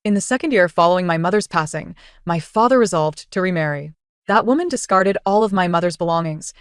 In the second year following my mother's passing, my father resolved to remarry. That woman discarded all of my mother's belongings,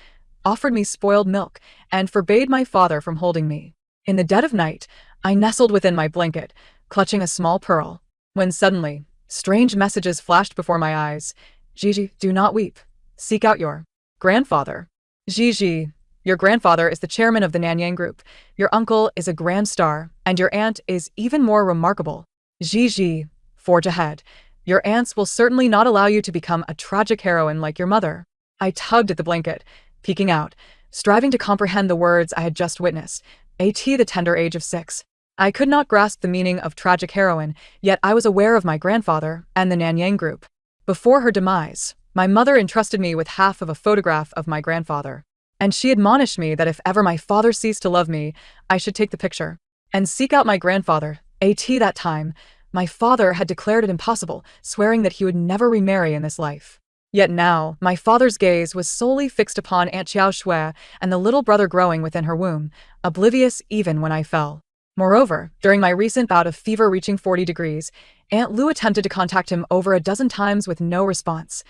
offered me spoiled milk, and forbade my father from holding me. In the dead of night, I nestled within my blanket, clutching a small pearl, when suddenly, strange messages flashed before my eyes. Zhizhi, do not weep. Seek out your grandfather. Zhizhi, your grandfather is the chairman of the Nanyang Group, your uncle is a grand star, and your aunt is even more remarkable. Zhizhi, forge ahead. Your aunts will certainly not allow you to become a tragic heroine like your mother. I tugged at the blanket, peeking out, striving to comprehend the words I had just witnessed. At the tender age of 6. I could not grasp the meaning of tragic heroine, yet I was aware of my grandfather and the Nanyang Group. Before her demise, my mother entrusted me with half of a photograph of my grandfather, and she admonished me that if ever my father ceased to love me, I should take the picture and seek out my grandfather. At that time, my father had declared it impossible, swearing that he would never remarry in this life. Yet now, my father's gaze was solely fixed upon Aunt Xiao Shui and the little brother growing within her womb, oblivious even when I fell. Moreover, during my recent bout of fever reaching 40 degrees, Aunt Lu attempted to contact him over a dozen times with no response.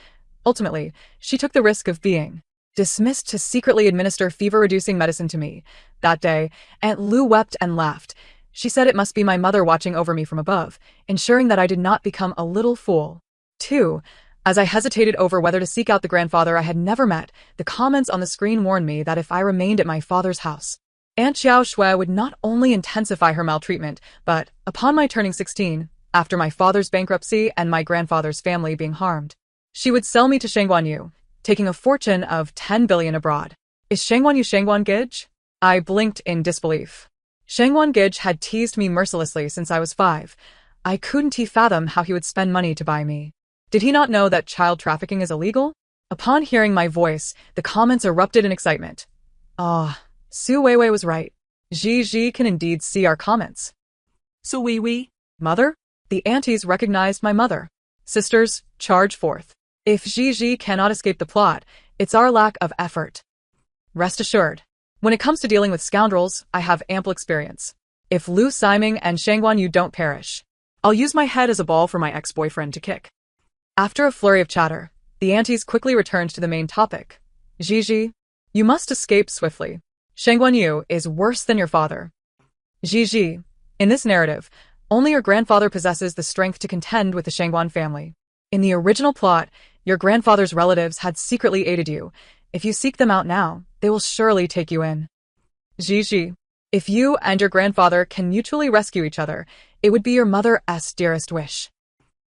Ultimately, she took the risk of being dismissed to secretly administer fever-reducing medicine to me. That day, Aunt Lu wept and laughed. She said it must be my mother watching over me from above, ensuring that I did not become a little fool. 2. As I hesitated over whether to seek out the grandfather I had never met, the comments on the screen warned me that if I remained at my father's house, Aunt Xiao Shui would not only intensify her maltreatment, but, upon my turning 16, after my father's bankruptcy and my grandfather's family being harmed, she would sell me to Shangguanyu, taking a fortune of 10 billion abroad. Is Shangguanyu Shangguan Gij? I blinked in disbelief. Shangguan Gij had teased me mercilessly since I was 5. I couldn't fathom how he would spend money to buy me. Did he not know that child trafficking is illegal? Upon hearing my voice, the comments erupted in excitement. Ah, Su Weiwei was right. Zhizhi can indeed see our comments. So Weiwei? Mother? The aunties recognized my mother. Sisters, charge forth. If Zhizhi cannot escape the plot, it's our lack of effort. Rest assured, when it comes to dealing with scoundrels, I have ample experience. If Lu Siming and Shangguanyu don't perish, I'll use my head as a ball for my ex-boyfriend to kick. After a flurry of chatter, the aunties quickly returned to the main topic. Zhizhi, you must escape swiftly. Shangguanyu is worse than your father. Zhizhi, in this narrative, only your grandfather possesses the strength to contend with the Shangguan family. In the original plot, your grandfather's relatives had secretly aided you. If you seek them out now, they will surely take you in. Zhizhi, if you and your grandfather can mutually rescue each other, it would be your mother's dearest wish.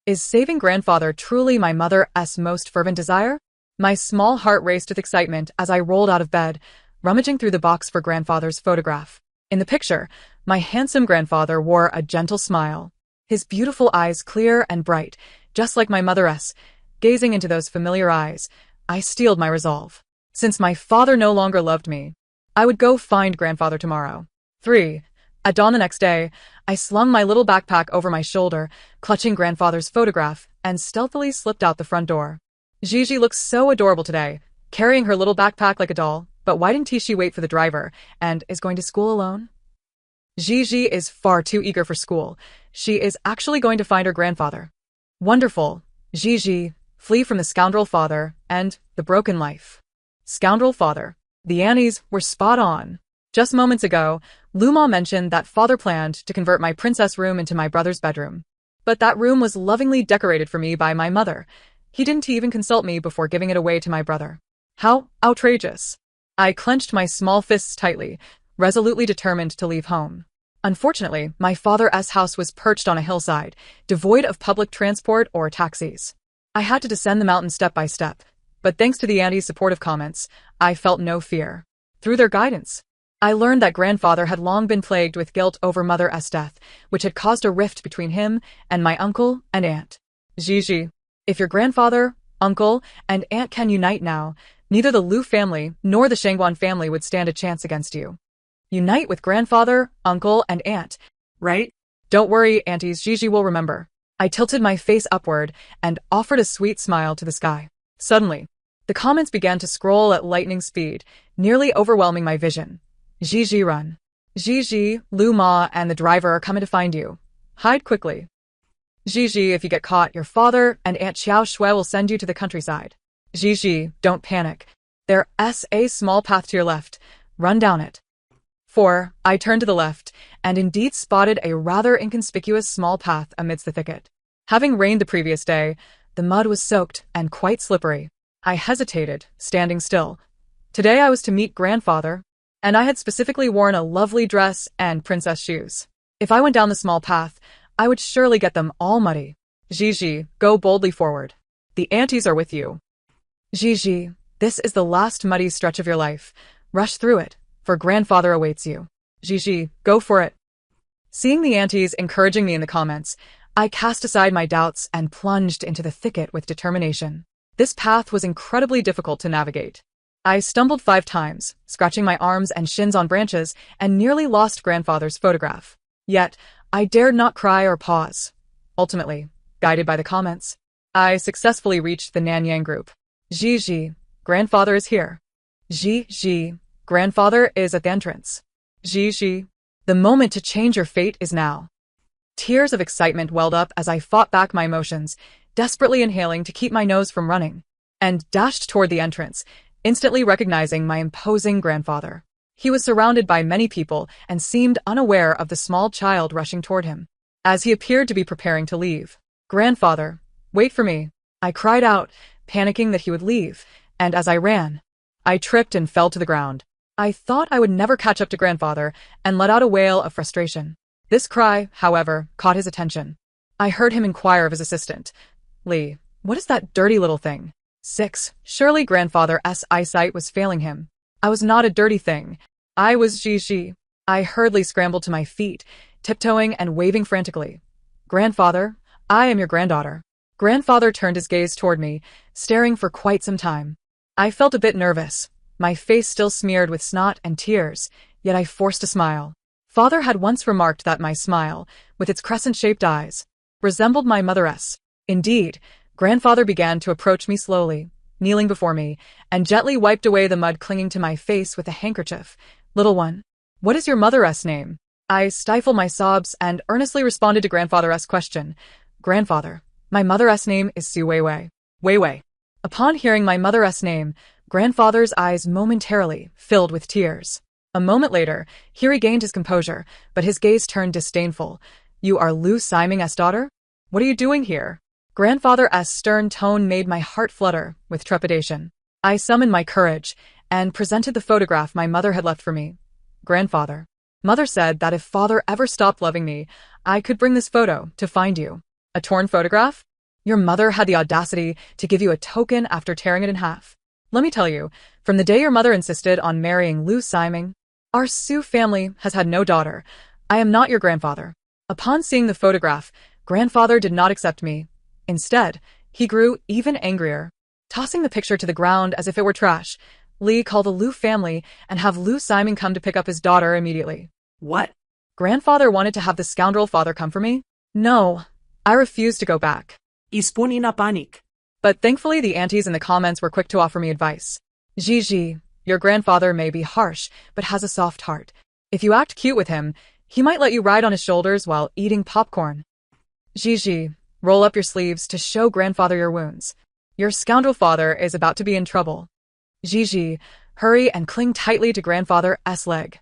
Is saving grandfather truly my mother's most fervent desire? My small heart raced with excitement as I rolled out of bed, rummaging through the box for grandfather's photograph. In the picture, my handsome grandfather wore a gentle smile, his beautiful eyes clear and bright, just like my mother's. Gazing into those familiar eyes, I steeled my resolve. Since my father no longer loved me, I would go find grandfather tomorrow. 3. At dawn the next day, I slung my little backpack over my shoulder, clutching grandfather's photograph, and stealthily slipped out the front door. Zhizhi looks so adorable today, carrying her little backpack like a doll, but why didn't she wait for the driver, and is going to school alone? Zhizhi is far too eager for school. She is actually going to find her grandfather. Wonderful. Zhizhi, flee from the scoundrel father and the broken life. Scoundrel father. The aunties were spot on. Just moments ago, Luma mentioned that father planned to convert my princess room into my brother's bedroom. But that room was lovingly decorated for me by my mother. He didn't even consult me before giving it away to my brother. How outrageous. I clenched my small fists tightly, resolutely determined to leave home. Unfortunately, my father's house was perched on a hillside, devoid of public transport or taxis. I had to descend the mountain step by step, but thanks to the aunties' supportive comments, I felt no fear. Through their guidance, I learned that grandfather had long been plagued with guilt over mother's death, which had caused a rift between him and my uncle and aunt. Zhizhi, if your grandfather, uncle, and aunt can unite now, neither the Lu family nor the Shangguan family would stand a chance against you. Unite with grandfather, uncle, and aunt, right? Don't worry, aunties, Zhizhi will remember. I tilted my face upward and offered a sweet smile to the sky. Suddenly, the comments began to scroll at lightning speed, nearly overwhelming my vision. Zhizhi, run. Zhizhi, Lu Ma, and the driver are coming to find you. Hide quickly. Zhizhi, if you get caught, your father and Aunt Xiao Shui will send you to the countryside. Zhizhi, don't panic. There's a small path to your left. Run down it. 4. I turned to the left, and indeed spotted a rather inconspicuous small path amidst the thicket. Having rained the previous day, the mud was soaked and quite slippery. I hesitated, standing still. Today I was to meet grandfather, and I had specifically worn a lovely dress and princess shoes. If I went down the small path, I would surely get them all muddy. Zhizhi, go boldly forward. The aunties are with you. Zhizhi, this is the last muddy stretch of your life. Rush through it, for grandfather awaits you. Zhizhi, go for it. Seeing the aunties encouraging me in the comments, I cast aside my doubts and plunged into the thicket with determination. This path was incredibly difficult to navigate. I stumbled 5 times, scratching my arms and shins on branches, and nearly lost grandfather's photograph. Yet, I dared not cry or pause. Ultimately, guided by the comments, I successfully reached the Nanyang group. Zhizhi, grandfather is here. Zhizhi, grandfather is at the entrance. Zhizhi, the moment to change your fate is now. Tears of excitement welled up as I fought back my emotions, desperately inhaling to keep my nose from running, and dashed toward the entrance, instantly recognizing my imposing grandfather. He was surrounded by many people and seemed unaware of the small child rushing toward him, as he appeared to be preparing to leave. Grandfather, wait for me. I cried out, panicking that he would leave, and as I ran, I tripped and fell to the ground. I thought I would never catch up to grandfather and let out a wail of frustration. This cry, however, caught his attention. I heard him inquire of his assistant. Lee, what is that dirty little thing? 6. Surely grandfather's eyesight was failing him. I was not a dirty thing. I was Zhizhi. I hurriedly scrambled to my feet, tiptoeing and waving frantically. Grandfather, I am your granddaughter. Grandfather turned his gaze toward me, staring for quite some time. I felt a bit nervous, my face still smeared with snot and tears, yet I forced a smile. Father had once remarked that my smile, with its crescent-shaped eyes, resembled my mother's. Indeed, grandfather began to approach me slowly, kneeling before me, and gently wiped away the mud clinging to my face with a handkerchief. Little one, what is your mother's name? I stifled my sobs and earnestly responded to grandfather's question. Grandfather, my mother's name is Su Weiwei. Weiwei. Upon hearing my mother's name, grandfather's eyes momentarily filled with tears. A moment later, he regained his composure, but his gaze turned disdainful. You are Lu Siming's daughter? What are you doing here? Grandfather's stern tone made my heart flutter with trepidation. I summoned my courage and presented the photograph my mother had left for me. Grandfather, mother said that if father ever stopped loving me, I could bring this photo to find you. A torn photograph? Your mother had the audacity to give you a token after tearing it in half. Let me tell you, from the day your mother insisted on marrying Lu Siming, our Su family has had no daughter. I am not your grandfather. Upon seeing the photograph, grandfather did not accept me. Instead, he grew even angrier. Tossing the picture to the ground as if it were trash, Lee called the Lu family and have Lu Siming come to pick up his daughter immediately. What? Grandfather wanted to have the scoundrel father come for me? No, I refused to go back. Ispun ina panik. But thankfully the aunties in the comments were quick to offer me advice. Zhizhi, your grandfather may be harsh, but has a soft heart. If you act cute with him, he might let you ride on his shoulders while eating popcorn. Zhizhi, roll up your sleeves to show grandfather your wounds. Your scoundrel father is about to be in trouble. Zhizhi, hurry and cling tightly to grandfather's leg.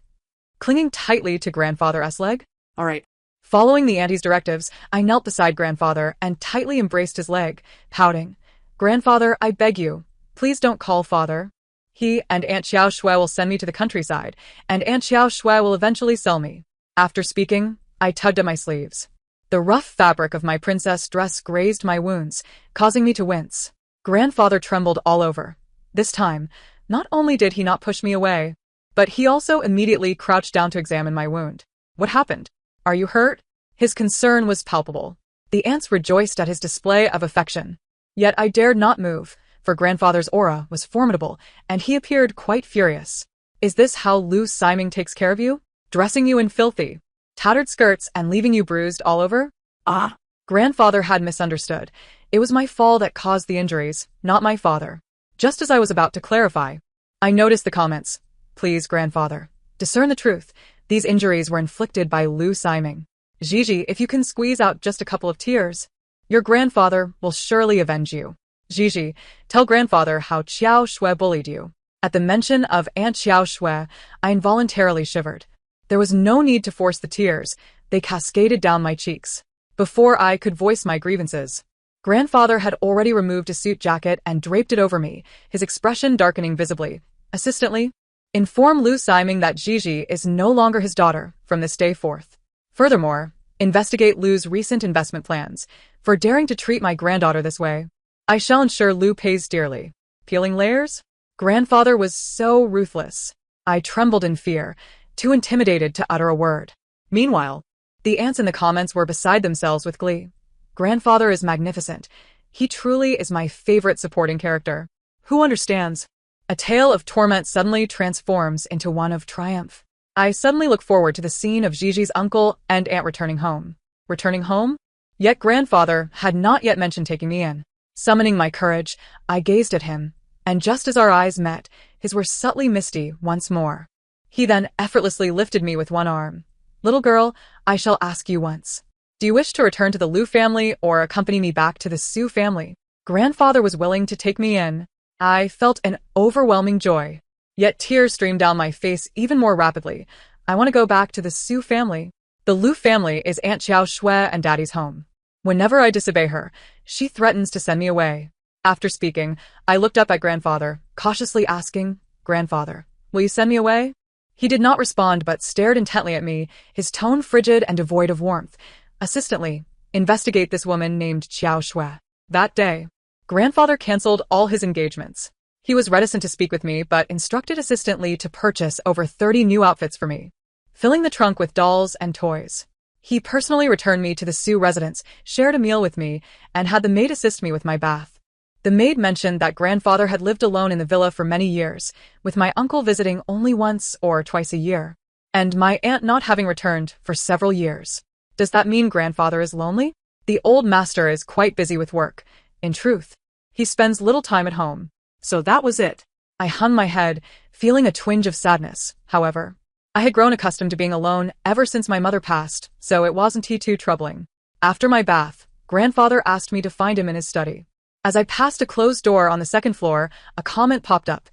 Clinging tightly to grandfather's leg? All right. Following the auntie's directives, I knelt beside grandfather and tightly embraced his leg, pouting. Grandfather, I beg you, please don't call father. He and Aunt Xiao Shui will send me to the countryside, and Aunt Xiao Shui will eventually sell me. After speaking, I tugged at my sleeves. The rough fabric of my princess dress grazed my wounds, causing me to wince. Grandfather trembled all over. This time, not only did he not push me away, but he also immediately crouched down to examine my wound. What happened? Are you hurt? His concern was palpable. The aunts rejoiced at his display of affection. Yet I dared not move, for grandfather's aura was formidable, and he appeared quite furious. Is this how Lu Siming takes care of you? Dressing you in filthy, tattered skirts and leaving you bruised all over? Ah. Grandfather had misunderstood. It was my fall that caused the injuries, not my father. Just as I was about to clarify, I noticed the comments. Please, grandfather, discern the truth. These injuries were inflicted by Lu Siming. Zhizhi, if you can squeeze out just a couple of tears, your grandfather will surely avenge you. Zhizhi, tell grandfather how Qiao Shui bullied you. At the mention of Aunt Qiao Shui, I involuntarily shivered. There was no need to force the tears. They cascaded down my cheeks. Before I could voice my grievances, grandfather had already removed his suit jacket and draped it over me, his expression darkening visibly. Assistantly, inform Lu Siming that Zhizhi is no longer his daughter from this day forth. Furthermore, investigate Lu's recent investment plans. For daring to treat my granddaughter this way, I shall ensure Lu pays dearly. Peeling layers? Grandfather was so ruthless. I trembled in fear, too intimidated to utter a word. Meanwhile, the ants in the comments were beside themselves with glee. Grandfather is magnificent. He truly is my favorite supporting character. Who understands? A tale of torment suddenly transforms into one of triumph. I suddenly look forward to the scene of Zhizhi's uncle and aunt returning home. Returning home? Yet grandfather had not yet mentioned taking me in. Summoning my courage, I gazed at him, and just as our eyes met, his were subtly misty once more. He then effortlessly lifted me with one arm. Little girl, I shall ask you once. Do you wish to return to the Lu family or accompany me back to the Su family? Grandfather was willing to take me in. I felt an overwhelming joy. Yet tears streamed down my face even more rapidly. I want to go back to the Su family. The Lu family is Aunt Qiao Shui and Daddy's home. Whenever I disobey her, she threatens to send me away. After speaking, I looked up at grandfather, cautiously asking, Grandfather, will you send me away? He did not respond but stared intently at me, his tone frigid and devoid of warmth. Assistantly, investigate this woman named Qiao Shui. That day, grandfather cancelled all his engagements. He was reticent to speak with me but instructed assistantly to purchase over 30 new outfits for me, filling the trunk with dolls and toys. He personally returned me to the Su residence, shared a meal with me, and had the maid assist me with my bath. The maid mentioned that grandfather had lived alone in the villa for many years, with my uncle visiting only once or twice a year, and my aunt not having returned for several years. Does that mean grandfather is lonely? The old master is quite busy with work. In truth, he spends little time at home. So that was it. I hung my head, feeling a twinge of sadness. However, I had grown accustomed to being alone ever since my mother passed, so it wasn't too troubling. After my bath, grandfather asked me to find him in his study. As I passed a closed door on the second floor, a comment popped up.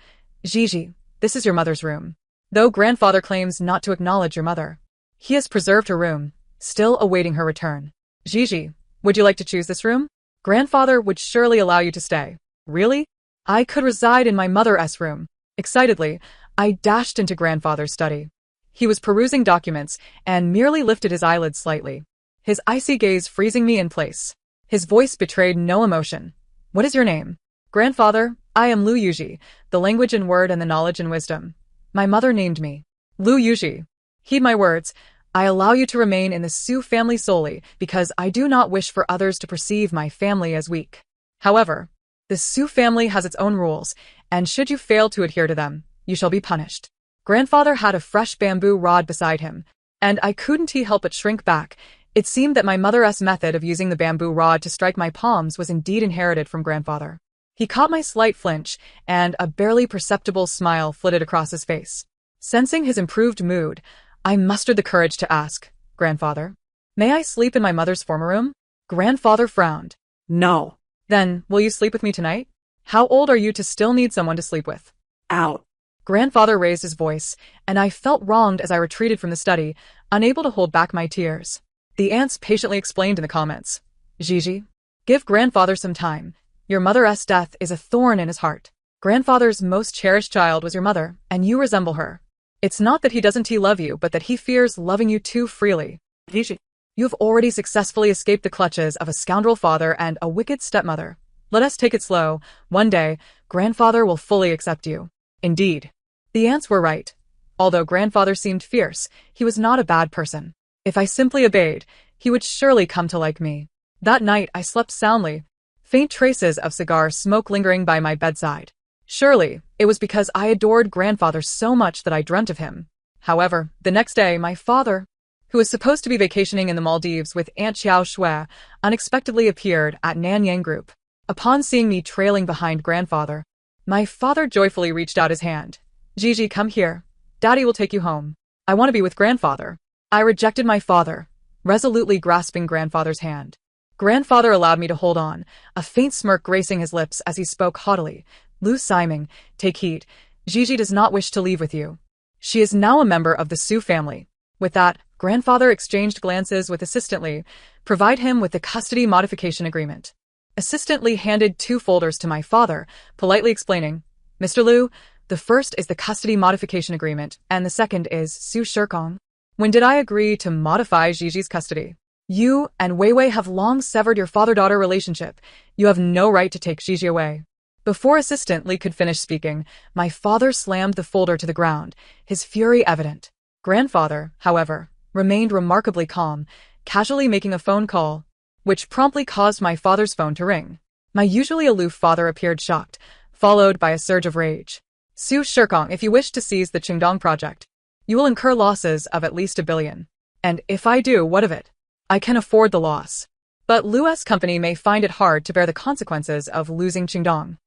Zhizhi, this is your mother's room. Though grandfather claims not to acknowledge your mother, he has preserved her room, still awaiting her return. Zhizhi, would you like to choose this room? Grandfather would surely allow you to stay. Really? I could reside in my mother's room. Excitedly, I dashed into grandfather's study. He was perusing documents and merely lifted his eyelids slightly, his icy gaze freezing me in place. His voice betrayed no emotion. What is your name? Grandfather, I am Lu Yuzhi, the language and word and the knowledge and wisdom. My mother named me Lu Yuzhi. Heed my words. I allow you to remain in the Su family solely because I do not wish for others to perceive my family as weak. However, the Su family has its own rules, and should you fail to adhere to them, you shall be punished. Grandfather had a fresh bamboo rod beside him, and I couldn't help but shrink back. It seemed that my mother's method of using the bamboo rod to strike my palms was indeed inherited from grandfather. He caught my slight flinch, and a barely perceptible smile flitted across his face. Sensing his improved mood, I mustered the courage to ask, Grandfather, may I sleep in my mother's former room? Grandfather frowned. No. Then, will you sleep with me tonight? How old are you to still need someone to sleep with? Out. Grandfather raised his voice, and I felt wronged as I retreated from the study, unable to hold back my tears. The ants patiently explained in the comments. Zhizhi, give grandfather some time. Your mother's death is a thorn in his heart. Grandfather's most cherished child was your mother, and you resemble her. It's not that he doesn't love you, but that he fears loving you too freely. Zhizhi, You have already successfully escaped the clutches of a scoundrel father and a wicked stepmother. Let us take it slow. One day, grandfather will fully accept you. Indeed. The ants were right. Although grandfather seemed fierce, he was not a bad person. If I simply obeyed, he would surely come to like me. That night I slept soundly, faint traces of cigar smoke lingering by my bedside. Surely, it was because I adored grandfather so much that I dreamt of him. However, the next day my father, who was supposed to be vacationing in the Maldives with Aunt Qiao Shui, unexpectedly appeared at Nanyang Group. Upon seeing me trailing behind grandfather, my father joyfully reached out his hand. Zhizhi, come here. Daddy will take you home. I want to be with grandfather. I rejected my father. resolutely grasping grandfather's hand. Grandfather allowed me to hold on, a faint smirk gracing his lips as he spoke haughtily. Lu Siming, take heed. Zhizhi does not wish to leave with you. She is now a member of the Su family. With that, grandfather exchanged glances with Assistant Li, provide him with the custody modification agreement. Assistant Li handed 2 folders to my father, politely explaining, Mr. Liu, the first is the custody modification agreement, and the second is Su Shikong. When did I agree to modify Zhizhi's custody? You and Wei Wei have long severed your father-daughter relationship. You have no right to take Zhizhi away. Before Assistant Li could finish speaking, my father slammed the folder to the ground, his fury evident. Grandfather, however, remained remarkably calm, casually making a phone call, which promptly caused my father's phone to ring. My usually aloof father appeared shocked, followed by a surge of rage. Su Shikong, if you wish to seize the Qingdong project, you will incur losses of at least 1 billion. And if I do, what of it? I can afford the loss. But Lu's company may find it hard to bear the consequences of losing Qingdong.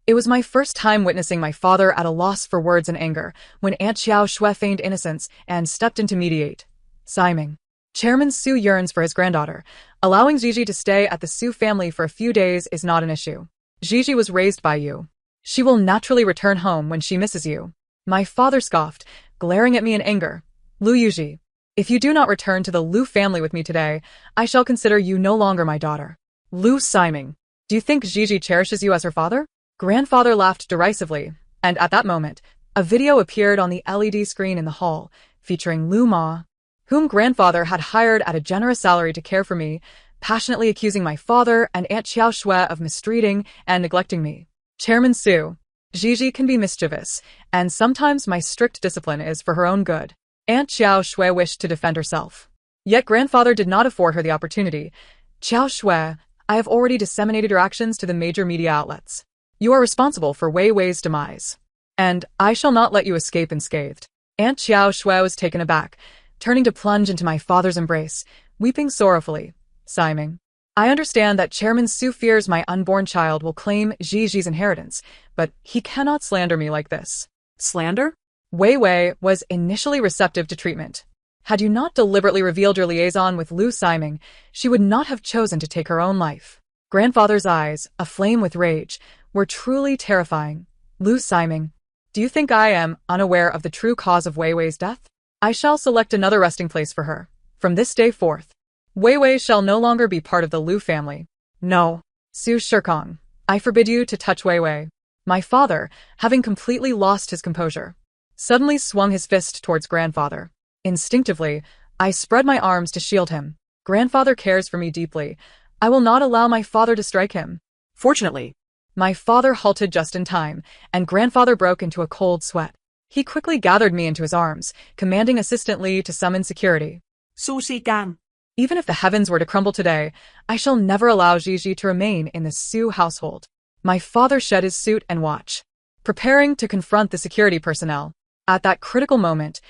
It was my first time witnessing my father at a loss for words in anger, when Aunt Xiao Shui feigned innocence and stepped in to mediate. Siming. Chairman Su yearns for his granddaughter. Allowing Zhizhi to stay at the Su family for a few days is not an issue. Zhizhi was raised by you. She will naturally return home when she misses you. My father scoffed, glaring at me in anger. Lu Yuji, if you do not return to the Lu family with me today, I shall consider you no longer my daughter. Lu Siming. Do you think Zhizhi cherishes you as her father? Grandfather laughed derisively, and at that moment, a video appeared on the LED screen in the hall, featuring Lu Ma, whom grandfather had hired at a generous salary to care for me, passionately accusing my father and Aunt Xiao Shui of mistreating and neglecting me. Chairman Su, Zhizhi can be mischievous, and sometimes my strict discipline is for her own good. Aunt Xiao Shui wished to defend herself. Yet grandfather did not afford her the opportunity. Xiao Shui, I have already disseminated your actions to the major media outlets. You are responsible for Wei Wei's demise. And I shall not let you escape unscathed. Aunt Xiao Shui was taken aback, turning to plunge into my father's embrace, weeping sorrowfully. Siming. I understand that Chairman Su fears my unborn child will claim Zhizhi's inheritance, but he cannot slander me like this. Slander? Wei Wei was initially receptive to treatment. Had you not deliberately revealed your liaison with Lu Siming, she would not have chosen to take her own life. Grandfather's eyes, aflame with rage, were truly terrifying. Lu Siming, do you think I am unaware of the true cause of Wei Wei's death? I shall select another resting place for her. From this day forth, Wei Wei shall no longer be part of the Lu family. No, Su Shikong, I forbid you to touch Wei Wei. My father, having completely lost his composure, suddenly swung his fist towards grandfather. Instinctively, I spread my arms to shield him. Grandfather cares for me deeply. I will not allow my father to strike him. Fortunately, my father halted just in time, and grandfather broke into a cold sweat. He quickly gathered me into his arms, commanding Assistant Li to summon security. Su Shikang. Even if the heavens were to crumble today, I shall never allow Zhizhi to remain in the Su household. My father shed his suit and watch, preparing to confront the security personnel. At that critical moment,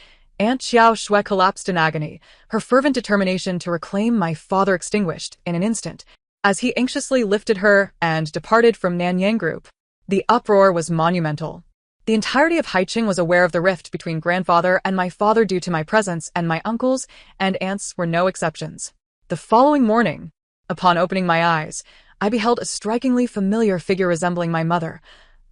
Aunt Xiao Shui collapsed in agony, her fervent determination to reclaim my father extinguished in an instant, as he anxiously lifted her and departed from Nanyang Group. The uproar was monumental. The entirety of Haiqing was aware of the rift between grandfather and my father due to my presence, and my uncles and aunts were no exceptions. The following morning, upon opening my eyes, I beheld a strikingly familiar figure resembling my mother,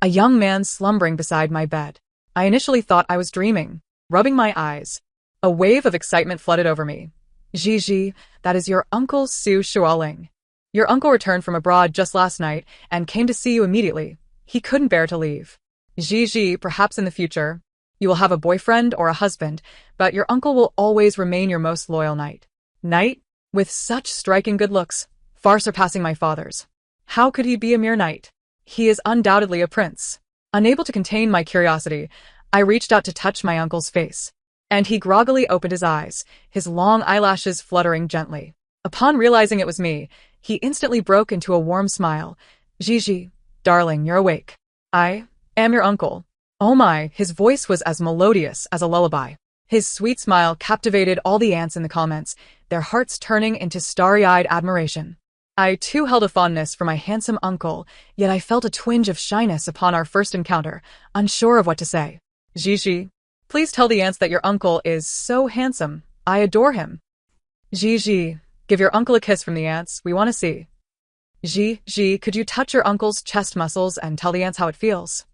a young man slumbering beside my bed. I initially thought I was dreaming. Rubbing my eyes, a wave of excitement flooded over me. Zhizhi, that is your uncle Su Shualing. Your uncle returned from abroad just last night and came to see you immediately. He couldn't bear to leave. Zhizhi, perhaps in the future, you will have a boyfriend or a husband, but your uncle will always remain your most loyal knight. Knight? With such striking good looks, far surpassing my father's. How could he be a mere knight? He is undoubtedly a prince. Unable to contain my curiosity, I reached out to touch my uncle's face, and he groggily opened his eyes, his long eyelashes fluttering gently. Upon realizing it was me, he instantly broke into a warm smile. Zhizhi, darling, you're awake. I am your uncle. Oh my, his voice was as melodious as a lullaby. His sweet smile captivated all the aunts in the comments, their hearts turning into starry-eyed admiration. I too held a fondness for my handsome uncle, yet I felt a twinge of shyness upon our first encounter, unsure of what to say. Zhizhi, please tell the aunts that your uncle is so handsome. I adore him. Zhizhi, give your uncle a kiss from the ants, we want to see. Zhizhi, could you touch your uncle's chest muscles and tell the ants how it feels?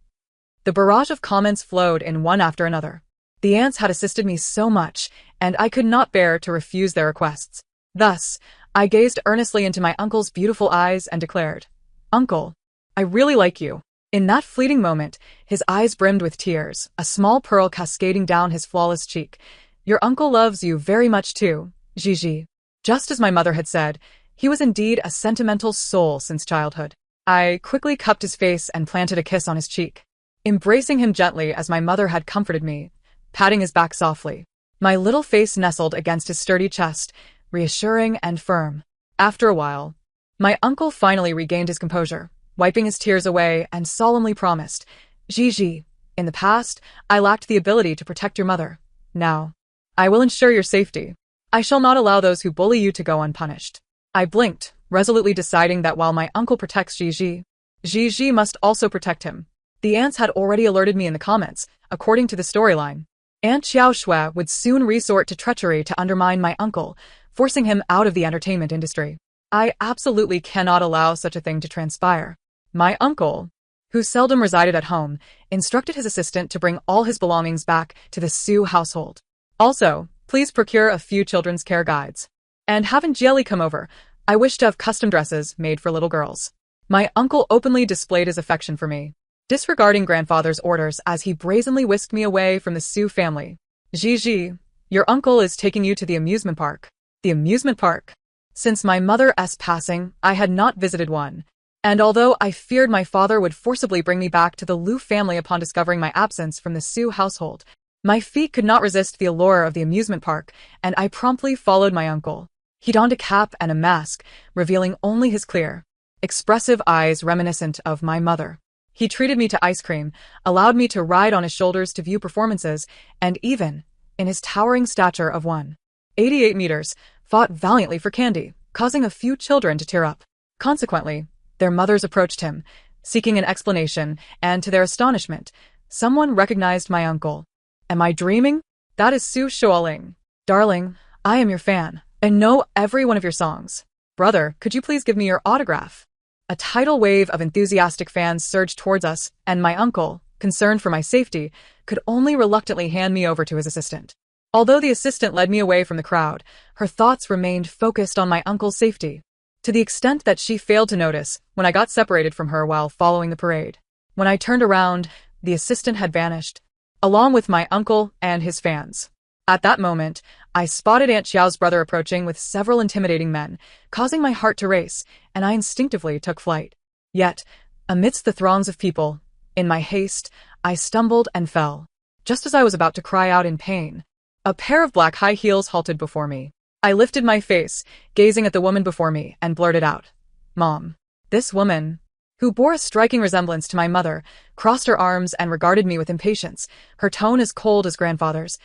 The barrage of comments flowed in one after another. The ants had assisted me so much, and I could not bear to refuse their requests. Thus, I gazed earnestly into my uncle's beautiful eyes and declared, Uncle, I really like you. In that fleeting moment, his eyes brimmed with tears, a small pearl cascading down his flawless cheek. Your uncle loves you very much too, Zhizhi. Just as my mother had said, he was indeed a sentimental soul since childhood. I quickly cupped his face and planted a kiss on his cheek, embracing him gently as my mother had comforted me, patting his back softly. My little face nestled against his sturdy chest, reassuring and firm. After a while, my uncle finally regained his composure, wiping his tears away and solemnly promised, Zhizhi, in the past, I lacked the ability to protect your mother. Now, I will ensure your safety. I shall not allow those who bully you to go unpunished. I blinked, resolutely deciding that while my uncle protects Zhizhi, Zhizhi must also protect him. The ants had already alerted me in the comments, according to the storyline. Aunt Xiao Shui would soon resort to treachery to undermine my uncle, forcing him out of the entertainment industry. I absolutely cannot allow such a thing to transpire. My uncle, who seldom resided at home, instructed his assistant to bring all his belongings back to the Su household. Also, please procure a few children's care guides. And have Jelly come over. I wish to have custom dresses made for little girls. My uncle openly displayed his affection for me, disregarding grandfather's orders as he brazenly whisked me away from the Su family. Zhizhi, your uncle is taking you to the amusement park. The amusement park. Since my mother's passing, I had not visited one, and although I feared my father would forcibly bring me back to the Lu family upon discovering my absence from the Su household, my feet could not resist the allure of the amusement park, and I promptly followed my uncle. He donned a cap and a mask, revealing only his clear, expressive eyes reminiscent of my mother. He treated me to ice cream, allowed me to ride on his shoulders to view performances, and even, in his towering stature of 188 meters, fought valiantly for candy, causing a few children to tear up. Consequently, their mothers approached him, seeking an explanation, and to their astonishment, someone recognized my uncle. Am I dreaming? That is Su Shualing. Darling, I am your fan, and know every one of your songs. Brother, could you please give me your autograph? A tidal wave of enthusiastic fans surged towards us, and my uncle, concerned for my safety, could only reluctantly hand me over to his assistant. Although the assistant led me away from the crowd, her thoughts remained focused on my uncle's safety, to the extent that she failed to notice when I got separated from her while following the parade. When I turned around, the assistant had vanished, along with my uncle and his fans. At that moment, I spotted Aunt Xiao's brother approaching with several intimidating men, causing my heart to race, and I instinctively took flight. Yet, amidst the throngs of people, in my haste, I stumbled and fell. Just as I was about to cry out in pain, a pair of black high heels halted before me. I lifted my face, gazing at the woman before me, and blurted out, Mom. This woman, who bore a striking resemblance to my mother, crossed her arms and regarded me with impatience, her tone as cold as grandfather's.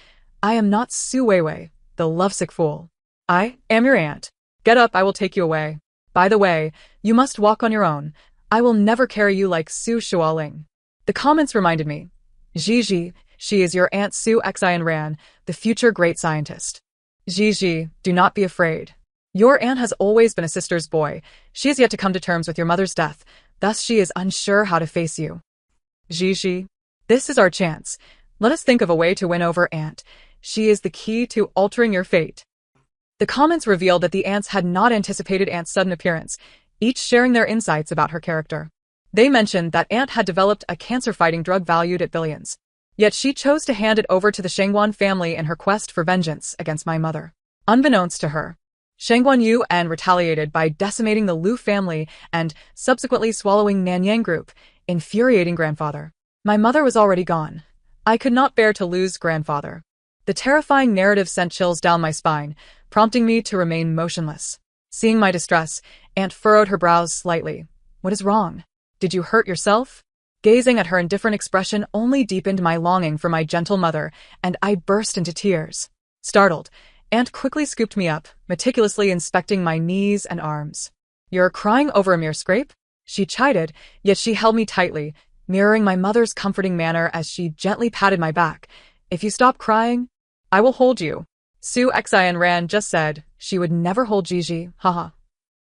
I am not Su Weiwei, the lovesick fool. I am your aunt. Get up, I will take you away. By the way, you must walk on your own. I will never carry you like Su Shualing. The comments reminded me. Zhizhi, she is your Aunt Su Xian Ran, the future great scientist. Zhizhi, do not be afraid. Your aunt has always been a sister's boy. She has yet to come to terms with your mother's death, thus she is unsure how to face you. Zhizhi, this is our chance. Let us think of a way to win over Aunt. She is the key to altering your fate. The comments revealed that the ants had not anticipated Aunt's sudden appearance, each sharing their insights about her character. They mentioned that Aunt had developed a cancer-fighting drug valued at billions. Yet she chose to hand it over to the Shengguan family in her quest for vengeance against my mother. Unbeknownst to her, Shengguan Yuan retaliated by decimating the Lu family and subsequently swallowing Nanyang Group, infuriating grandfather. My mother was already gone. I could not bear to lose grandfather. The terrifying narrative sent chills down my spine, prompting me to remain motionless. Seeing my distress, Aunt furrowed her brows slightly. What is wrong? Did you hurt yourself? Gazing at her indifferent expression only deepened my longing for my gentle mother, and I burst into tears. Startled, Aunt quickly scooped me up, meticulously inspecting my knees and arms. You're crying over a mere scrape? She chided, yet she held me tightly, mirroring my mother's comforting manner as she gently patted my back. If you stop crying, I will hold you. Su Xian Ran just said, She would never hold Zhizhi, haha.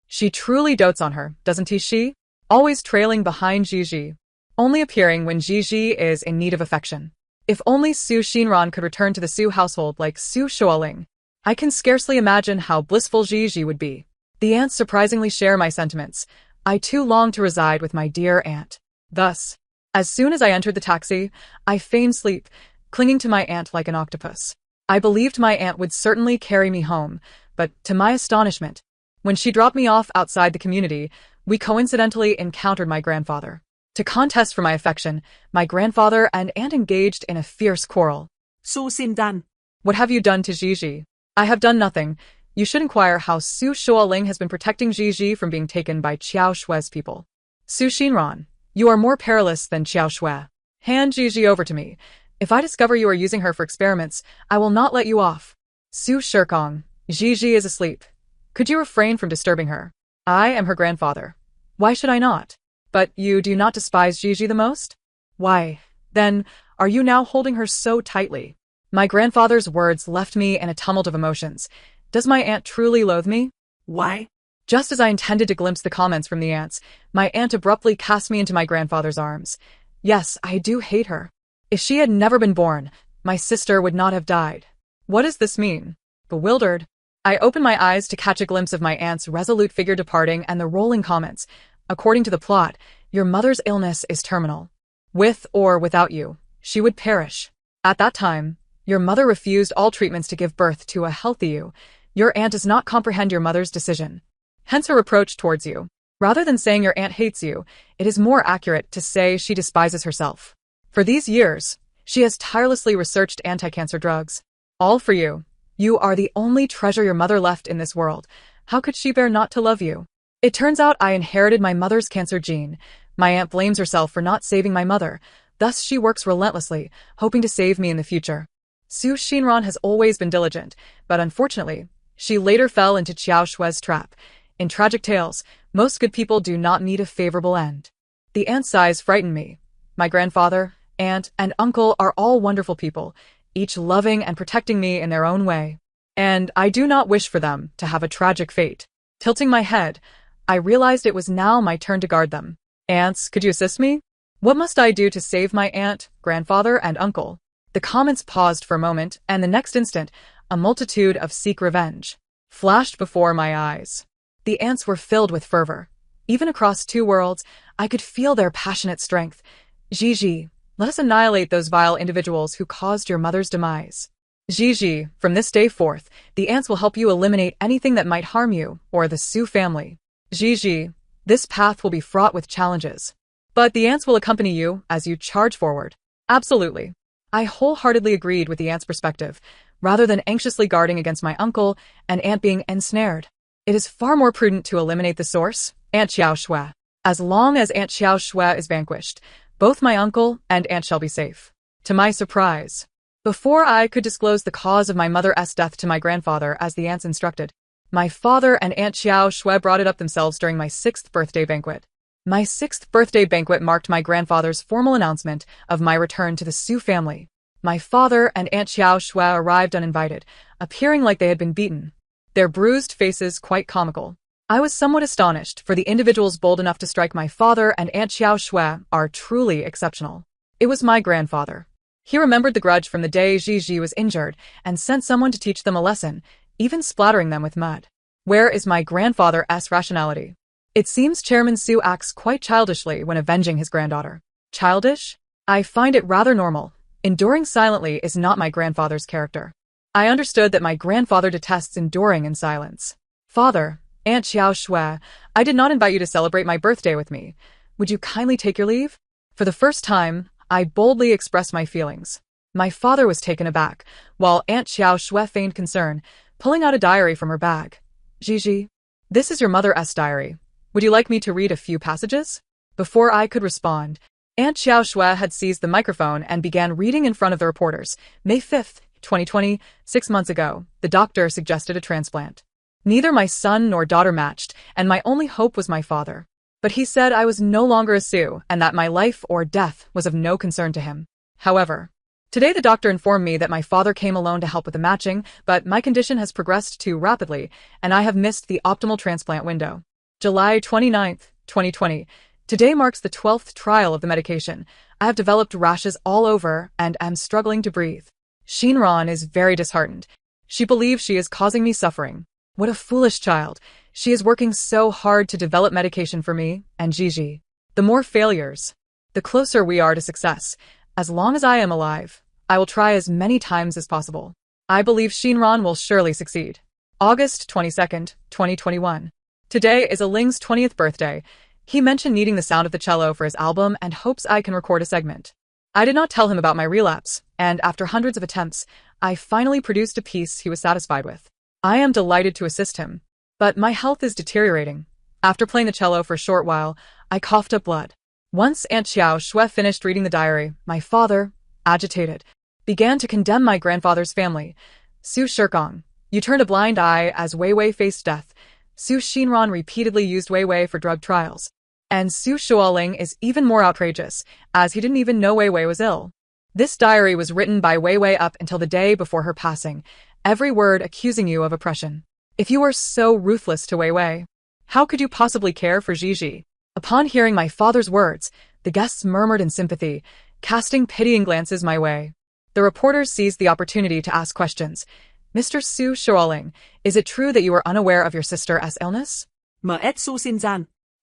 She truly dotes on her, doesn't she? Always trailing behind Zhizhi, only appearing when Zhizhi is in need of affection. If only Su Xinran could return to the Su household like Su Shuoling. I can scarcely imagine how blissful Zhizhi would be. The aunts surprisingly share my sentiments. I too long to reside with my dear aunt. Thus, as soon as I entered the taxi, I feigned sleep, clinging to my aunt like an octopus. I believed my aunt would certainly carry me home, but to my astonishment, when she dropped me off outside the community, we coincidentally encountered my grandfather. To contest for my affection, my grandfather and aunt engaged in a fierce quarrel. Su Xin Dan. What have you done to Zhizhi? I have done nothing. You should inquire how Su Shuoling has been protecting Zhizhi from being taken by Qiao Shue's people. Su Xinran, you are more perilous than Qiao Shue. Hand Zhizhi over to me. If I discover you are using her for experiments, I will not let you off. Su Shirkong, Zhizhi is asleep. Could you refrain from disturbing her? I am her grandfather. Why should I not? But you do not despise Zhizhi the most? Why, then, are you now holding her so tightly? My grandfather's words left me in a tumult of emotions. Does my aunt truly loathe me? Why? Just as I intended to glimpse the comments from the aunts, my aunt abruptly cast me into my grandfather's arms. Yes, I do hate her. If she had never been born, my sister would not have died. What does this mean? Bewildered, I opened my eyes to catch a glimpse of my aunt's resolute figure departing and the rolling comments. According to the plot, your mother's illness is terminal. With or without you, she would perish. At that time, your mother refused all treatments to give birth to a healthy you. Your aunt does not comprehend your mother's decision. Hence her reproach towards you. Rather than saying your aunt hates you, it is more accurate to say she despises herself. For these years, she has tirelessly researched anti-cancer drugs. All for you. You are the only treasure your mother left in this world. How could she bear not to love you? It turns out I inherited my mother's cancer gene. My aunt blames herself for not saving my mother. Thus she works relentlessly, hoping to save me in the future. Su Xinran has always been diligent, but unfortunately, she later fell into Qiao Shue's trap. In tragic tales, most good people do not meet a favorable end. The aunt's sighs frighten me. My grandfather, aunt, and uncle are all wonderful people, each loving and protecting me in their own way. And I do not wish for them to have a tragic fate. Tilting my head, I realized it was now my turn to guard them. Aunts, could you assist me? What must I do to save my aunt, grandfather, and uncle? The comments paused for a moment, and the next instant, a multitude of seek revenge flashed before my eyes. The aunts were filled with fervor. Even across two worlds, I could feel their passionate strength. Zhizhi, let us annihilate those vile individuals who caused your mother's demise. Zhizhi, from this day forth, the aunts will help you eliminate anything that might harm you or the Su family. Zhizhi, this path will be fraught with challenges. But the aunts will accompany you as you charge forward. Absolutely. I wholeheartedly agreed with the aunt's perspective, rather than anxiously guarding against my uncle and aunt being ensnared. It is far more prudent to eliminate the source, Aunt Qiao Shue. As long as Aunt Qiao Shue is vanquished, both my uncle and aunt shall be safe. To my surprise, before I could disclose the cause of my mother's death to my grandfather as the aunts instructed, my father and Aunt Qiao Shue brought it up themselves during my 6th birthday banquet. My 6th birthday banquet marked my grandfather's formal announcement of my return to the Su family. My father and Aunt Qiao Shue arrived uninvited, appearing like they had been beaten, their bruised faces quite comical. I was somewhat astonished, for the individuals bold enough to strike my father and Aunt Qiao Shue are truly exceptional. It was my grandfather. He remembered the grudge from the day Zhizhi was injured and sent someone to teach them a lesson, even splattering them with mud. Where is my grandfather's rationality? It seems Chairman Su acts quite childishly when avenging his granddaughter. Childish? I find it rather normal. Enduring silently is not my grandfather's character. I understood that my grandfather detests enduring in silence. Father, Aunt Qiao Shue, I did not invite you to celebrate my birthday with me. Would you kindly take your leave? For the first time, I boldly expressed my feelings. My father was taken aback, while Aunt Qiao Shue feigned concern, pulling out a diary from her bag. Zhizhi, this is your mother's diary. Would you like me to read a few passages? Before I could respond, Aunt Qiao Shue had seized the microphone and began reading in front of the reporters. May 5th, 2020, 6 months ago, the doctor suggested a transplant. Neither my son nor daughter matched, and my only hope was my father. But he said I was no longer a Su, and that my life or death was of no concern to him. However, Today the doctor informed me that my father came alone to help with the matching, but my condition has progressed too rapidly, and I have missed the optimal transplant window. July 29th, 2020. Today marks the 12th trial of the medication. I have developed rashes all over and am struggling to breathe. Shinran is very disheartened. She believes she is causing me suffering. What a foolish child. She is working so hard to develop medication for me and Zhizhi. The more failures, the closer we are to success. As long as I am alive, I will try as many times as possible. I believe Shinran will surely succeed. August 22nd, 2021. Today is Ling's 20th birthday. He mentioned needing the sound of the cello for his album and hopes I can record a segment. I did not tell him about my relapse, and after hundreds of attempts, I finally produced a piece he was satisfied with. I am delighted to assist him, but my health is deteriorating. After playing the cello for a short while, I coughed up blood. Once Aunt Xiao Shui finished reading the diary, my father, agitated, began to condemn my grandfather's family. Su Shirkong, you turned a blind eye as Wei Wei faced death. Su Shinran repeatedly used Wei Wei for drug trials. And Su Shualing is even more outrageous, as he didn't even know Wei Wei was ill. This diary was written by Wei Wei up until the day before her passing, every word accusing you of oppression. If you were so ruthless to Wei Wei, how could you possibly care for Zhizhi? Upon hearing my father's words, the guests murmured in sympathy, casting pitying glances my way. The reporters seized the opportunity to ask questions. Mr. Su Shualing, is it true that you were unaware of your sister's illness?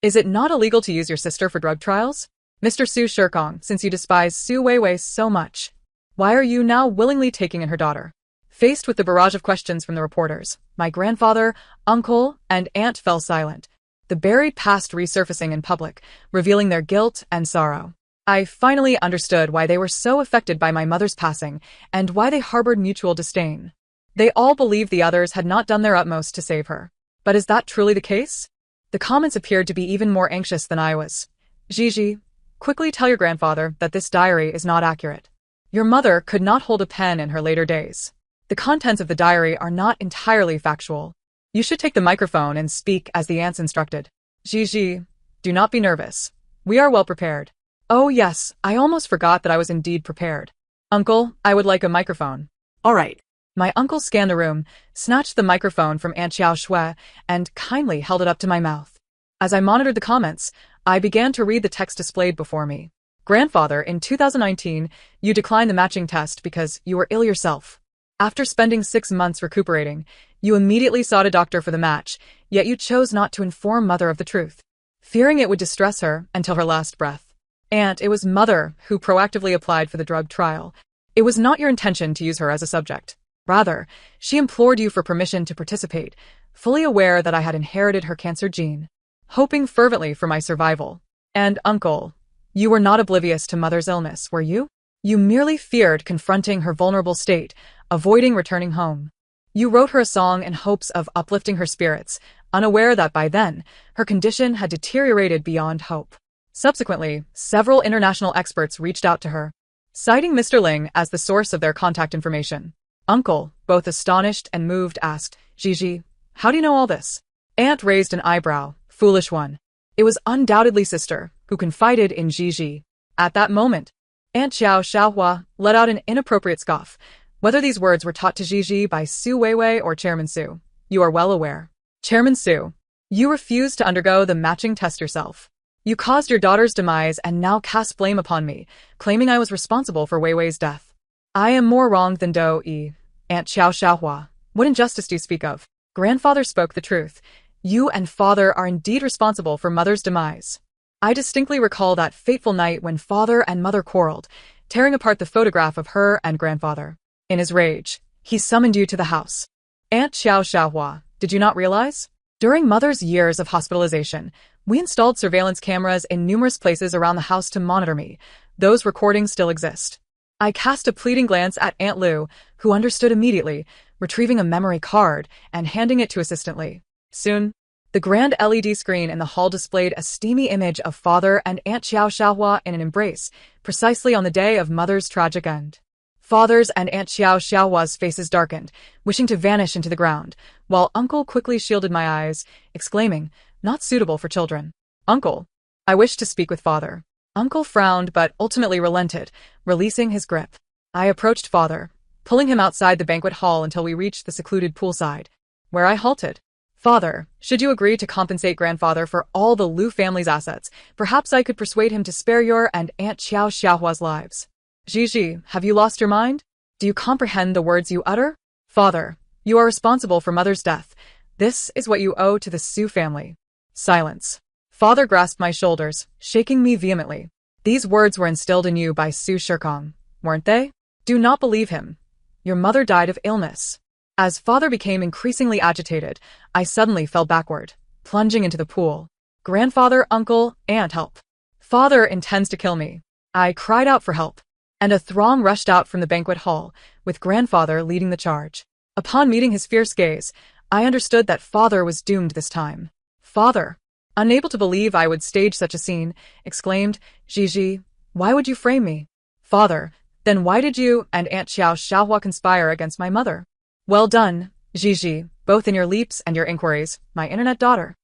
Is it not illegal to use your sister for drug trials? Mr. Su Shirkong, since you despise Su Weiwei so much, why are you now willingly taking in her daughter? Faced with the barrage of questions from the reporters, my grandfather, uncle, and aunt fell silent, the buried past resurfacing in public, revealing their guilt and sorrow. I finally understood why they were so affected by my mother's passing and why they harbored mutual disdain. They all believed the others had not done their utmost to save her. But is that truly the case? The comments appeared to be even more anxious than I was. Zhizhi, quickly tell your grandfather that this diary is not accurate. Your mother could not hold a pen in her later days. The contents of the diary are not entirely factual. You should take the microphone and speak as the aunts instructed. Zhizhi, do not be nervous. We are well prepared. Oh yes, I almost forgot that I was indeed prepared. Uncle, I would like a microphone. All right. My uncle scanned the room, snatched the microphone from Aunt Xiao Shui, and kindly held it up to my mouth. As I monitored the comments, I began to read the text displayed before me. Grandfather, in 2019, you declined the matching test because you were ill yourself. After spending 6 months recuperating, you immediately sought a doctor for the match, yet you chose not to inform Mother of the truth, fearing it would distress her until her last breath. Aunt, it was Mother who proactively applied for the drug trial. It was not your intention to use her as a subject. Rather, she implored you for permission to participate, fully aware that I had inherited her cancer gene, hoping fervently for my survival. And, Uncle, you were not oblivious to Mother's illness, were you? You merely feared confronting her vulnerable state, avoiding returning home. You wrote her a song in hopes of uplifting her spirits, unaware that by then, her condition had deteriorated beyond hope. Subsequently, several international experts reached out to her, citing Mr. Ling as the source of their contact information. Uncle, both astonished and moved, asked, Zhizhi, how do you know all this? Aunt raised an eyebrow, foolish one. It was undoubtedly sister, who confided in Zhizhi. At that moment, Aunt Xiao Xiaohua let out an inappropriate scoff. Whether these words were taught to Zhizhi by Su Weiwei or Chairman Su, you are well aware. Chairman Su, you refused to undergo the matching test yourself. You caused your daughter's demise and now cast blame upon me, claiming I was responsible for Weiwei's death. I am more wrong than Do-yi. Aunt Xiao Xiaohua, what injustice do you speak of? Grandfather spoke the truth. You and father are indeed responsible for Mother's demise. I distinctly recall that fateful night when father and mother quarreled, tearing apart the photograph of her and grandfather. In his rage, he summoned you to the house. Aunt Xiao Xiaohua, did you not realize? During Mother's years of hospitalization, we installed surveillance cameras in numerous places around the house to monitor me. Those recordings still exist. I cast a pleading glance at Aunt Lu, who understood immediately, retrieving a memory card and handing it to Assistant Li. Soon, the grand LED screen in the hall displayed a steamy image of father and Aunt Xiao Xiaohua in an embrace, precisely on the day of Mother's tragic end. Father's and Aunt Xiao Xiaohua's faces darkened, wishing to vanish into the ground, while Uncle quickly shielded my eyes, exclaiming, not suitable for children. Uncle, I wish to speak with father. Uncle frowned but ultimately relented, releasing his grip. I approached father, pulling him outside the banquet hall until we reached the secluded poolside, where I halted. Father, should you agree to compensate grandfather for all the Lu family's assets, perhaps I could persuade him to spare your and Aunt Xiao Xiaohua's lives. Zhizhi, have you lost your mind? Do you comprehend the words you utter? Father, you are responsible for mother's death. This is what you owe to the Su family. Silence. Father grasped my shoulders, shaking me vehemently. These words were instilled in you by Su Shikong, weren't they? Do not believe him. Your mother died of illness. As father became increasingly agitated, I suddenly fell backward, plunging into the pool. Grandfather, uncle, aunt, help. Father intends to kill me. I cried out for help, and a throng rushed out from the banquet hall, with grandfather leading the charge. Upon meeting his fierce gaze, I understood that father was doomed this time. Father, unable to believe I would stage such a scene, exclaimed, Zhizhi, why would you frame me? Father, then why did you and Aunt Xiao Xiaohua conspire against my mother? Well done, Zhizhi, both in your leaps and your inquiries, my internet daughter.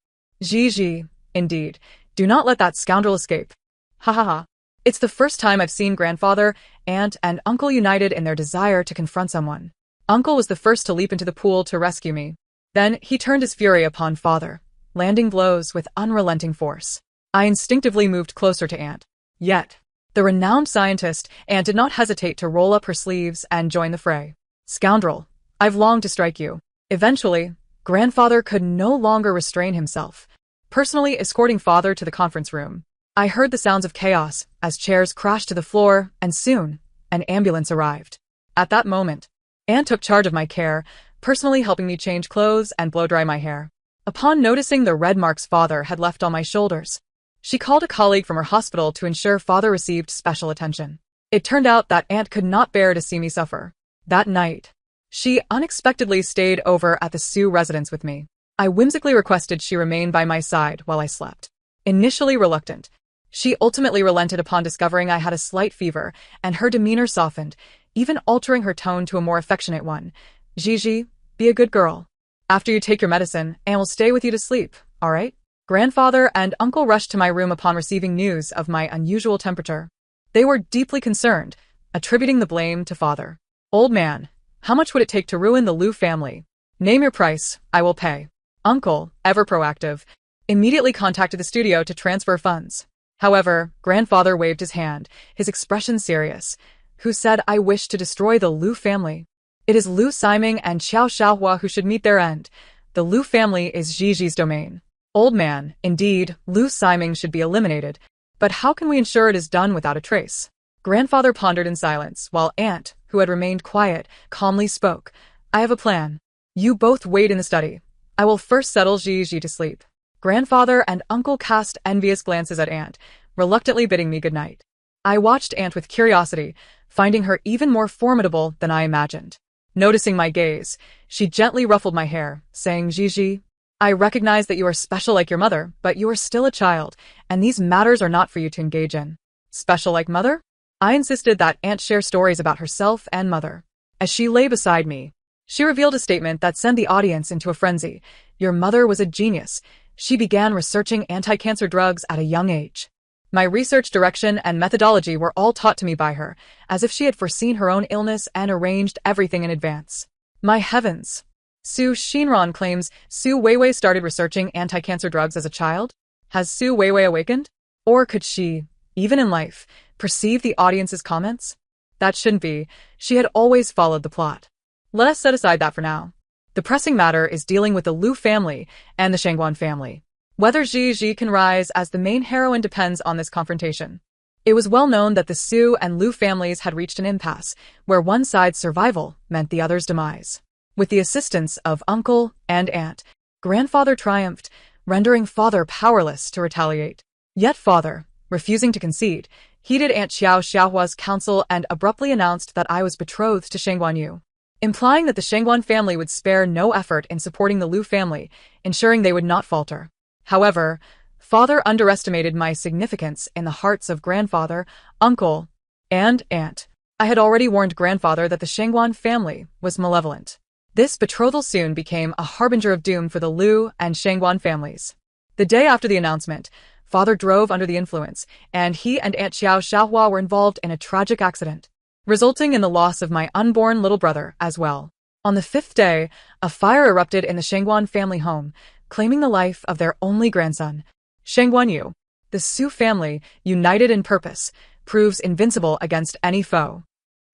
Zhizhi, indeed. Do not let that scoundrel escape. Ha ha ha. It's the first time I've seen grandfather, aunt, and uncle united in their desire to confront someone. Uncle was the first to leap into the pool to rescue me. Then he turned his fury upon father, landing blows with unrelenting force. I instinctively moved closer to aunt. Yet, the renowned scientist, aunt did not hesitate to roll up her sleeves and join the fray. Scoundrel, I've longed to strike you. Eventually, grandfather could no longer restrain himself, personally escorting father to the conference room. I heard the sounds of chaos as chairs crashed to the floor, and soon, an ambulance arrived. At that moment, aunt took charge of my care, personally helping me change clothes and blow-dry my hair. Upon noticing the red marks father had left on my shoulders, she called a colleague from her hospital to ensure father received special attention. It turned out that aunt could not bear to see me suffer. That night, she unexpectedly stayed over at the Su residence with me. I whimsically requested she remain by my side while I slept. Initially reluctant, she ultimately relented upon discovering I had a slight fever, and her demeanor softened, even altering her tone to a more affectionate one. Zhizhi, be a good girl. After you take your medicine, Anne will stay with you to sleep, all right? Grandfather and uncle rushed to my room upon receiving news of my unusual temperature. They were deeply concerned, attributing the blame to father. Old man, how much would it take to ruin the Lu family? Name your price, I will pay. Uncle, ever proactive, immediately contacted the studio to transfer funds. However, grandfather waved his hand, his expression serious, who said I wish to destroy the Lu family. It is Lu Siming and Xiao Xiaohua who should meet their end. The Lu family is Zhizhi's domain. Old man, indeed, Lu Siming should be eliminated, but how can we ensure it is done without a trace? Grandfather pondered in silence, while aunt, who had remained quiet, calmly spoke. I have a plan. You both wait in the study. I will first settle Zhizhi to sleep. Grandfather and uncle cast envious glances at aunt, reluctantly bidding me good night. I watched aunt with curiosity, finding her even more formidable than I imagined. Noticing my gaze, she gently ruffled my hair, saying, Zhizhi, I recognize that you are special like your mother, but you are still a child, and these matters are not for you to engage in. Special like mother? I insisted that aunt share stories about herself and mother. As she lay beside me, she revealed a statement that sent the audience into a frenzy. Your mother was a genius. She began researching anti-cancer drugs at a young age. My research direction and methodology were all taught to me by her, as if she had foreseen her own illness and arranged everything in advance. My heavens! Su Shinran claims Su Weiwei started researching anti-cancer drugs as a child? Has Su Weiwei awakened? Or could she, even in life, perceive the audience's comments? That shouldn't be. She had always followed the plot. Let us set aside that for now. The pressing matter is dealing with the Lu family and the Shangguan family. Whether Zhizhi can rise as the main heroine depends on this confrontation. It was well known that the Su and Lu families had reached an impasse, where one side's survival meant the other's demise. With the assistance of uncle and aunt, grandfather triumphed, rendering father powerless to retaliate. Yet father, refusing to concede, heeded Aunt Xiao Xiaohua's counsel and abruptly announced that I was betrothed to Shangguan Yu, implying that the Shangguan family would spare no effort in supporting the Lu family, ensuring they would not falter. However, father underestimated my significance in the hearts of grandfather, uncle, and aunt. I had already warned grandfather that the Shangguan family was malevolent. This betrothal soon became a harbinger of doom for the Lu and Shangguan families. The day after the announcement, father drove under the influence, and he and Aunt Xiao Xiaohua were involved in a tragic accident. resulting in the loss of my unborn little brother as well. On the fifth day, a fire erupted in the Shangguan family home, claiming the life of their only grandson, Shangguan Yu. The Su family, united in purpose, proves invincible against any foe.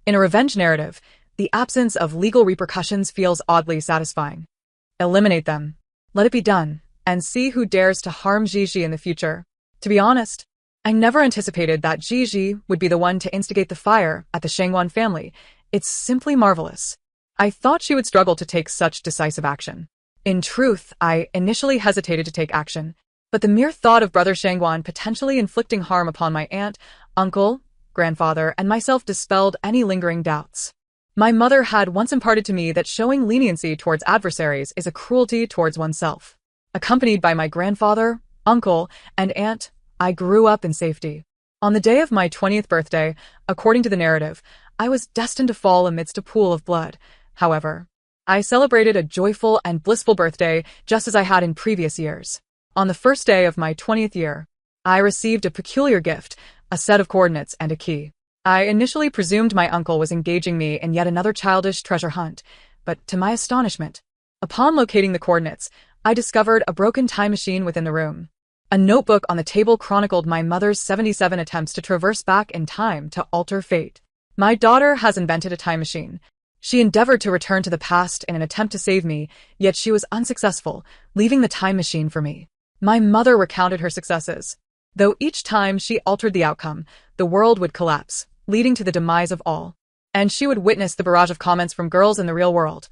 In a revenge narrative, the absence of legal repercussions feels oddly satisfying. Eliminate them. Let it be done, and see who dares to harm Zhizhi in the future. To be honest, I never anticipated that Zhizhi would be the one to instigate the fire at the Shangguan family. It's simply marvelous. I thought she would struggle to take such decisive action. In truth, I initially hesitated to take action, but the mere thought of Brother Shangguan potentially inflicting harm upon my aunt, uncle, grandfather, and myself dispelled any lingering doubts. My mother had once imparted to me that showing leniency towards adversaries is a cruelty towards oneself. Accompanied by my grandfather, uncle, and aunt, I grew up in safety. On the day of my 20th birthday, according to the narrative, I was destined to fall amidst a pool of blood. However, I celebrated a joyful and blissful birthday just as I had in previous years. On the first day of my 20th year, I received a peculiar gift, a set of coordinates and a key. I initially presumed my uncle was engaging me in yet another childish treasure hunt, but to my astonishment, upon locating the coordinates, I discovered a broken time machine within the room. A notebook on the table chronicled my mother's 77 attempts to traverse back in time to alter fate. My daughter has invented a time machine. She endeavored to return to the past in an attempt to save me, yet she was unsuccessful, leaving the time machine for me. My mother recounted her successes. Though each time she altered the outcome, the world would collapse, leading to the demise of all. And she would witness the barrage of comments from girls in the real world.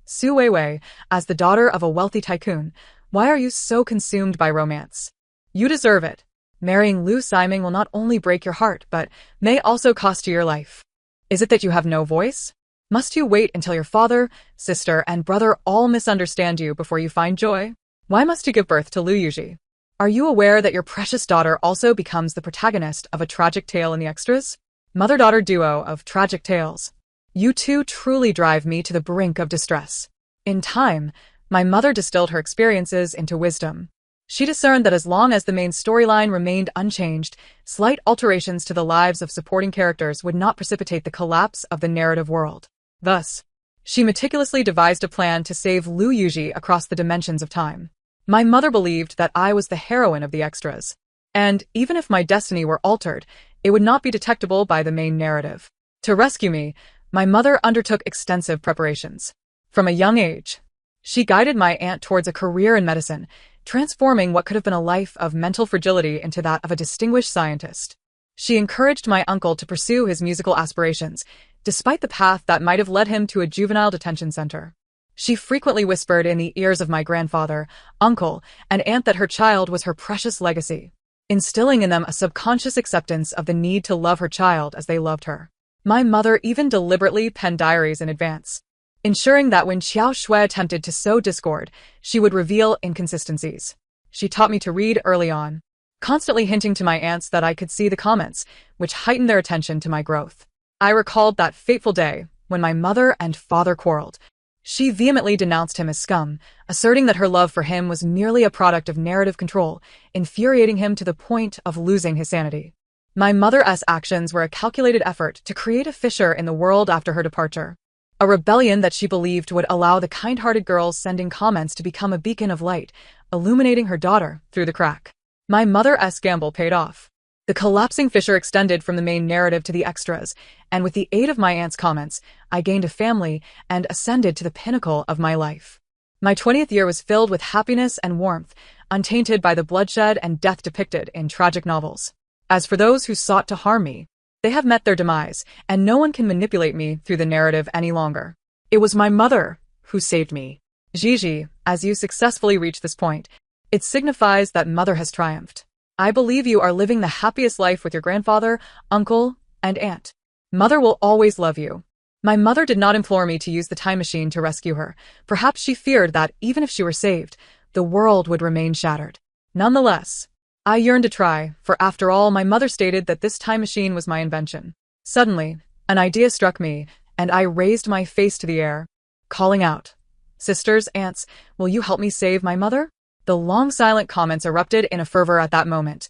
Su Weiwei, as the daughter of a wealthy tycoon, why are you so consumed by romance? You deserve it. Marrying Lu Siming will not only break your heart, but may also cost you your life. Is it that you have no voice? Must you wait until your father, sister, and brother all misunderstand you before you find joy? Why must you give birth to Lu Yuji? Are you aware that your precious daughter also becomes the protagonist of a tragic tale in the extras? Mother-daughter duo of tragic tales. You two truly drive me to the brink of distress. In time, my mother distilled her experiences into wisdom. She discerned that as long as the main storyline remained unchanged, slight alterations to the lives of supporting characters would not precipitate the collapse of the narrative world. Thus, she meticulously devised a plan to save Lu Yuji across the dimensions of time. My mother believed that I was the heroine of the extras, and even if my destiny were altered, it would not be detectable by the main narrative. To rescue me, my mother undertook extensive preparations. From a young age, she guided my aunt towards a career in medicine, transforming what could have been a life of mental fragility into that of a distinguished scientist. She encouraged my uncle to pursue his musical aspirations, despite the path that might have led him to a juvenile detention center. She frequently whispered in the ears of my grandfather, uncle, and aunt that her child was her precious legacy, instilling in them a subconscious acceptance of the need to love her child as they loved her. My mother even deliberately penned diaries in advance, ensuring that when Qiao Shui attempted to sow discord, she would reveal inconsistencies. She taught me to read early on, constantly hinting to my aunts that I could see the comments, which heightened their attention to my growth. I recalled that fateful day when my mother and father quarreled. She vehemently denounced him as scum, asserting that her love for him was merely a product of narrative control, infuriating him to the point of losing his sanity. My mother's actions were a calculated effort to create a fissure in the world after her departure, a rebellion that she believed would allow the kind-hearted girls sending comments to become a beacon of light, illuminating her daughter through the crack. My mother's gamble paid off. The collapsing fissure extended from the main narrative to the extras, and with the aid of my aunt's comments, I gained a family and ascended to the pinnacle of my life. My 20th year was filled with happiness and warmth, untainted by the bloodshed and death depicted in tragic novels. As for those who sought to harm me, they have met their demise, and no one can manipulate me through the narrative any longer. It was my mother who saved me. Zhizhi, as you successfully reach this point, it signifies that mother has triumphed. I believe you are living the happiest life with your grandfather, uncle, and aunt. Mother will always love you. My mother did not implore me to use the time machine to rescue her. Perhaps she feared that even if she were saved, the world would remain shattered. Nonetheless, I yearned to try, for after all, my mother stated that this time machine was my invention. Suddenly, an idea struck me, and I raised my face to the air, calling out, "Sisters, aunts, will you help me save my mother?" The long silent comments erupted in a fervor at that moment.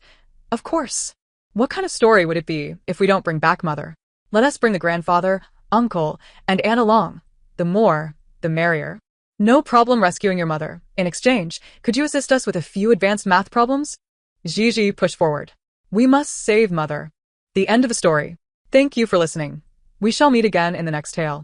Of course. What kind of story would it be if we don't bring back mother? Let us bring the grandfather, uncle, and aunt along. The more, the merrier. No problem rescuing your mother. In exchange, could you assist us with a few advanced math problems? Zhizhi pushed forward. We must save mother. The end of the story. Thank you for listening. We shall meet again in the next tale.